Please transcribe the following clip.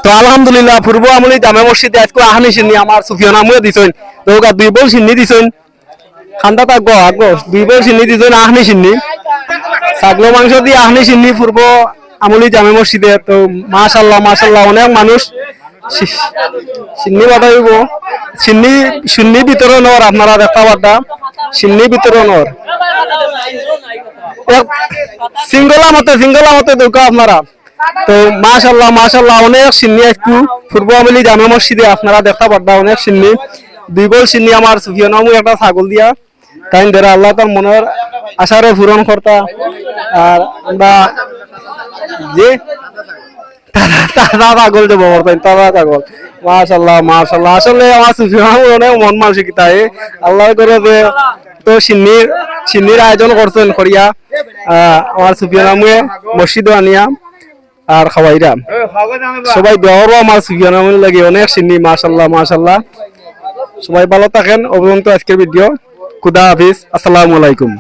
তো আলহামদুলিল্লাহ পূর্ব আমলি জামে মসজিদে আজকে আহানি সিন্নি আমার সুফিয়ান আমুয়ে দিছেন তো দুই বল সিন্নি দিছেন খান্দা তাক আগো দুই বল সিন্নি দিছেন আহানি সিন্নি ছাগল মাংস দিয়ে আহানি সিন্নি পূর্ব আমলি জামে মসজিদে তো মাশাআল্লাহ মাশাআল্লাহ অনেক মানুষ সিন্নি বাটাইব সিন্নি বিতরণর আপনারা দেখা বাটা সিন্নি বিতরণর সিঙ্গলা মতে দেখা আপনারা তো মাশাআল্লাহ মাশাআল্লাহ অনেক সিন্নি একটু পূর্ব আমলি জামে মসজিদে আপনারা দেখা পারবা অনেক সিন্নি দুই বল সিন্নি আমার সুফিয়ান আমু একটা ছাগল দিয়া তাই দেরা আল্লাহ তার মনের আশারে পূরণ করতা আর আমরা যে তারা ছাগল দেবো তারা ছাগল মাশাআল্লাহ মাশাআল্লাহ আসলে আমার সুফিয়ান আমু অনেক মন মানসিকতা আল্লাহ করে যে তো সিন্নির আয়োজন করছেন করিয়া আমার সুফিয়ান আমুয়ে মসজিদে আনিয়া আর খাওয়াইরা সবাই দেওয়ারও আমার সুফিয়ান আমুর লাগে অনেক সিন্নি মাশাআল্লাহ মাশাআল্লাহ সবাই ভালো থাকেন অবলম্বন আজকের ভিডিও খুদা হাফিজ আসসালামু আলাইকুম।